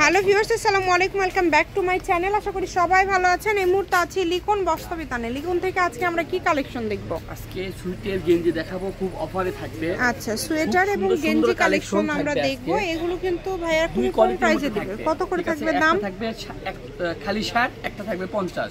Hello viewers, আসসালামু আলাইকুম, welcome back to my channel. আশা করি সবাই ভালো আছেন। এই মুহূর্তে আছি লিখন বস্ত্রবিতানে। লিখন থেকে আজকে আমরা কি কালেকশন দেখব? আজকে সুইটের গেঞ্জি দেখাবো, খুব অফারে থাকবে। আচ্ছা, সোয়েটার এবং গেঞ্জি কালেকশন আমরা দেখব। এগুলো কিন্তু ভাইয়া খুব কম প্রাইসে দিবে। কত করে থাকবে দাম? থাকবে খালি শার্ট, একটা থাকবে 50।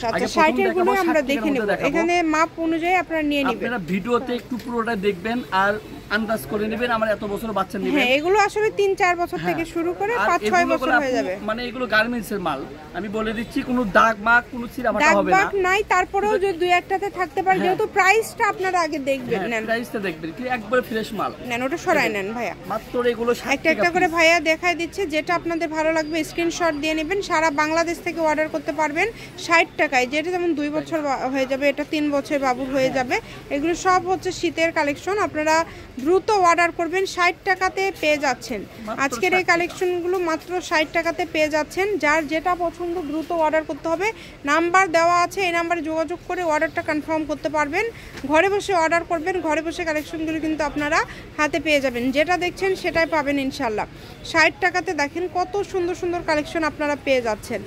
আচ্ছা, শার্টের গুলো আমরা দেখে নেব। এখানে মাপ অনুযায়ী আপনারা নিয়ে নেবেন। আপনারা ভিডিওতে একটু পুরোটা দেখবেন আর আন্দাজ করে নেবেন। আমার এত বছর বাচ্চা নেবেন। হ্যাঁ, এগুলো আসলে 3-4 বছর থেকে শুরু করে 5-6 বছর হয়ে যাবে। মানে এগুলো গার্মেন্টস এর মাল। আমি বলে দিচ্ছি, কোনো দাগ মাগ, কোনো ছিঁড়াফাটা হবে না। দাগ নাই, তারপরেও যদি দুই একটাতে থাকতে পারে। যেহেতু প্রাইসটা আপনারা আগে দেখবেন, নেন প্রাইসটা দেখবেন কি একবারে ফ্রেশ মাল। নেন, ওটা সরাই নেন ভাইয়া। মাত্র এগুলো একটা একটা করে ভাইয়া দেখাই দিচ্ছে। যেটা আপনাদের ভালো লাগবে স্ক্রিনশট দিয়ে নেবেন। সারা বাংলাদেশ থেকে অর্ডার করতে পারবেন 60 টাকায়। যেটা যেমন 2 বছর হয়ে যাবে, এটা 3 বছর বাবুর হয়ে যাবে। এগুলো সব হচ্ছে শীতের কালেকশন। আপনারা দ্রুত অর্ডার করবেন। 60 টাকাতে পেয়ে যাচ্ছেন আজকের এই কালেকশনগুলো। মাত্র 60 টাকাতে পেয়ে যাচ্ছেন। যার যেটা পছন্দ দ্রুত অর্ডার করতে হবে। নাম্বার দেওয়া আছে, এই নাম্বারে যোগাযোগ করে অর্ডারটা কনফার্ম করতে পারবেন। ঘরে বসে অর্ডার করবেন। ঘরে বসে কালেকশনগুলো কিন্তু আপনারা হাতে পেয়ে যাবেন। যেটা দেখছেন সেটাই পাবেন ইনশাল্লাহ। 60 টাকাতে দেখেন কত সুন্দর সুন্দর কালেকশন আপনারা পেয়ে যাচ্ছেন।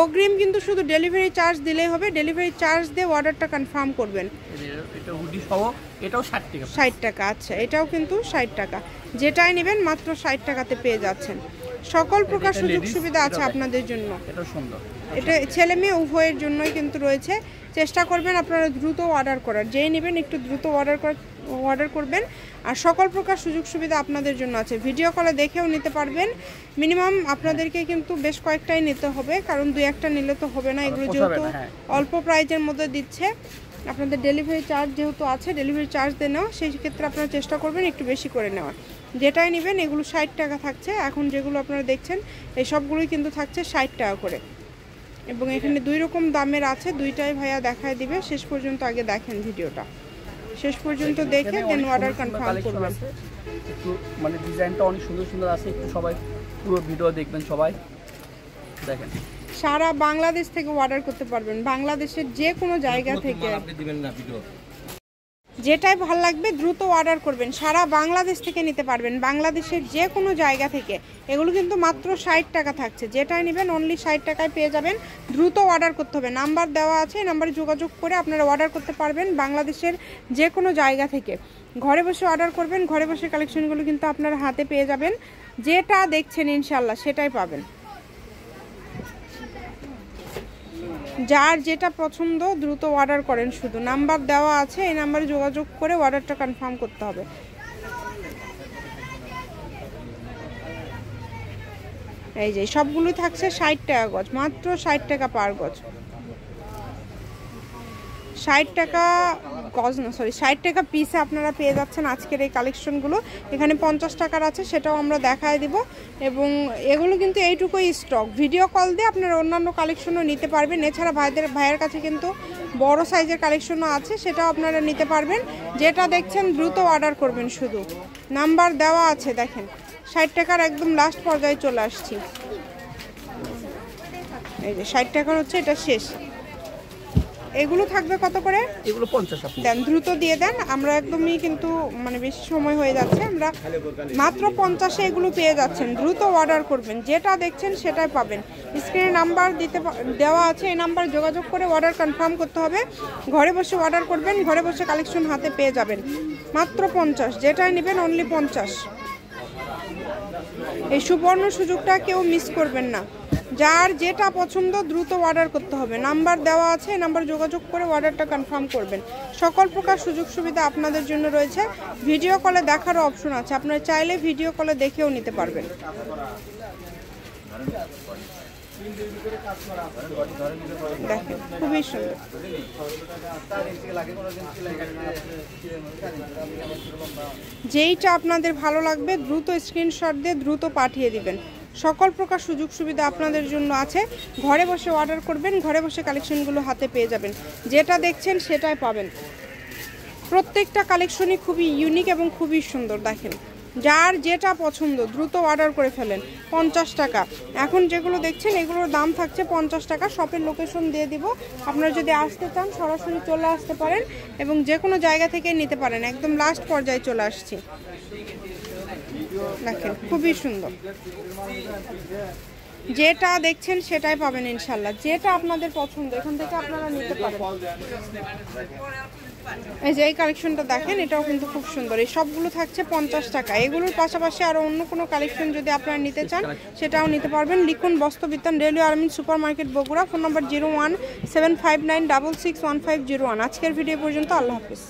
অগ্রিম কিন্তু শুধু ডেলিভারি চার্জ দিলেই হবে। ডেলিভারি চার্জ দিয়ে অর্ডারটা কনফার্ম করবেন। এটা হুডি সহ, এটাও 60 টাকা। 60 টাকা। আচ্ছা, এটাও কিন্তু 60 টাকা। যেটাই নেবেন মাত্র 60 টাকাতে পেয়ে যাচ্ছেন। সকল প্রকার সুযোগ সুবিধা আছে আপনাদের জন্য। এটা সুন্দর, এটা ছেলে মেয়ে উভয়ের জন্যই কিন্তু রয়েছে। চেষ্টা করবেন আপনারা দ্রুত অর্ডার করার। যেই নেবেন একটু দ্রুত অর্ডার করবেন। আর সকল প্রকার সুযোগ সুবিধা আপনাদের জন্য আছে। ভিডিও কলে দেখেও নিতে পারবেন। মিনিমাম আপনাদেরকে কিন্তু বেশ কয়েকটাই নিতে হবে, কারণ 2-1টা নিলে তো হবে না। এগুলো যেহেতু অল্প প্রাইজের মধ্যে দিচ্ছে, আপনাদের ডেলিভারি চার্জ যেহেতু আছে, ডেলিভারি চার্জ দিয়ে নেওয়া, সেই ক্ষেত্রে আপনারা চেষ্টা করবেন একটু বেশি করে নেওয়ার। যেটাই নেবেন এগুলো 60 টাকা থাকছে। এখন যেগুলো আপনারা দেখছেন এই সবগুলোই কিন্তু থাকছে 60 টাকা করে। এবং এখানে 2 রকম দামের আছে, দুইটাই ভাইয়া দেখায় দিবে। শেষ পর্যন্ত আগে দেখেন ভিডিওটা, শেষ পর্যন্ত দেখে দেন অর্ডার কনফার্ম করবেন। একটু মানে ডিজাইনটা অনেক সুন্দর সুন্দর আছে। একটু সবাই পুরো ভিডিও দেখবেন, সবাই দেখেন। সারা বাংলাদেশ থেকে অর্ডার করতে পারবেন। বাংলাদেশের যে কোনো জায়গা থেকে যেটাই ভালো লাগবে দ্রুত অর্ডার করবেন। সারা বাংলাদেশ থেকে নিতে পারবেন, বাংলাদেশের যে কোনো জায়গা থেকে। এগুলো কিন্তু মাত্র 60 টাকা থাকছে। যেটাই নেবেন অনলি 60 টাকায় পেয়ে যাবেন। দ্রুত অর্ডার করতে হবে। নাম্বার দেওয়া আছে, নাম্বারে যোগাযোগ করে আপনারা অর্ডার করতে পারবেন বাংলাদেশের যে কোনো জায়গা থেকে। ঘরে বসে অর্ডার করবেন। ঘরে বসে কালেকশনগুলো কিন্তু আপনারা হাতে পেয়ে যাবেন। যেটা দেখছেন ইনশাল্লাহ সেটাই পাবেন। যার যেটা পছন্দ দ্রুত অর্ডার করেন। শুধু নাম্বার দেওয়া আছে, এই নাম্বারে যোগাযোগ করে অর্ডারটা কনফার্ম করতে হবে। এই যে সবগুলোই থাকছে 60 টাকা গজ, মাত্র 60 টাকা পার গজ। 60 টাকা গজ না, সরি 60 টাকা পিসে আপনারা পেয়ে যাচ্ছেন আজকের এই কালেকশনগুলো। এখানে 50 টাকার আছে, সেটাও আমরা দেখায় দিব। এবং এগুলো কিন্তু এইটুকুই স্টক। ভিডিও কল দিয়ে আপনারা অন্যান্য কালেকশনও নিতে পারবেন। এছাড়া ভাইয়ের কাছে কিন্তু বড় সাইজের কালেকশনও আছে, সেটাও আপনারা নিতে পারবেন। যেটা দেখছেন দ্রুত অর্ডার করবেন। শুধু নাম্বার দেওয়া আছে, দেখেন 60 টাকার একদম লাস্ট পর্যায়ে চলে আসছি। এই যে 60 টাকার হচ্ছে এটা শেষ। এগুলো থাকবে কত করে? এগুলো 50 দেন, দ্রুত দিয়ে দেন। আমরা একদমই কিন্তু মানে বেশি সময় হয়ে যাচ্ছে। আমরা মাত্র 50-এ এগুলো পেয়ে যাচ্ছেন। দ্রুত অর্ডার করবেন। যেটা দেখছেন সেটাই পাবেন। স্ক্রিনে নাম্বার দেওয়া আছে, এই নাম্বারে যোগাযোগ করে অর্ডার কনফার্ম করতে হবে। ঘরে বসে অর্ডার করবেন। ঘরে বসে কালেকশন হাতে পেয়ে যাবেন। মাত্র 50, যেটাই নেবেন অনলি 50। এই সুবর্ণ সুযোগটা কেউ মিস করবেন না। যার যেটা পছন্দ দ্রুত অর্ডার করতে হবে। নাম্বার দেওয়া আছে, নাম্বার যোগাযোগ করে অর্ডারটা কনফার্ম করবেন। সকল প্রকার সুযোগ সুবিধা আপনাদের জন্য রয়েছে। ভিডিও কলে দেখারও অপশন আছে, আপনারা চাইলে ভিডিও কলে দেখেও নিতে পারবেন। দেখেন খুবই সুন্দর। যেইটা আপনাদের ভালো লাগবে দ্রুত স্ক্রিনশট দিয়ে দ্রুত পাঠিয়ে দিবেন। সকল প্রকার সুযোগ সুবিধা আপনাদের জন্য আছে। ঘরে বসে অর্ডার করবেন। ঘরে বসে কালেকশনগুলো হাতে পেয়ে যাবেন। যেটা দেখছেন সেটাই পাবেন। প্রত্যেকটা কালেকশনই খুবই ইউনিক এবং খুবই সুন্দর। দেখেন যার যেটা পছন্দ দ্রুত অর্ডার করে ফেলেন। 50 টাকা। এখন যেগুলো দেখছেন এগুলোর দাম থাকছে 50 টাকা। শপের লোকেশন দিয়ে দিব। আপনারা যদি আসতে চান সরাসরি চলে আসতে পারেন এবং যে কোনো জায়গা থেকে নিতে পারেন। একদম লাস্ট পর্যায়ে চলে আসছি। দেখেন খুবই সুন্দর, যেটা দেখছেন সেটাই পাবেন ইনশাল্লাহ, যেটা আপনাদের পছন্দ এখান থেকে আপনারা নিতে পারেন। এই যে এই কালেকশনটা দেখেন, এটাও কিন্তু খুব সুন্দর। এই সবগুলো থাকছে 50 টাকা। এগুলোর পাশাপাশি আরও অন্য কোনো কালেকশন যদি আপনারা নিতে চান সেটাও নিতে পারবেন। লিখুন বস্ত্রবিতান, রেলওয়ে আর্মিন super market, Bogura. Phone number 0175966151। আজকের ভিডিও পর্যন্ত, আল্লাহ হাফিজ।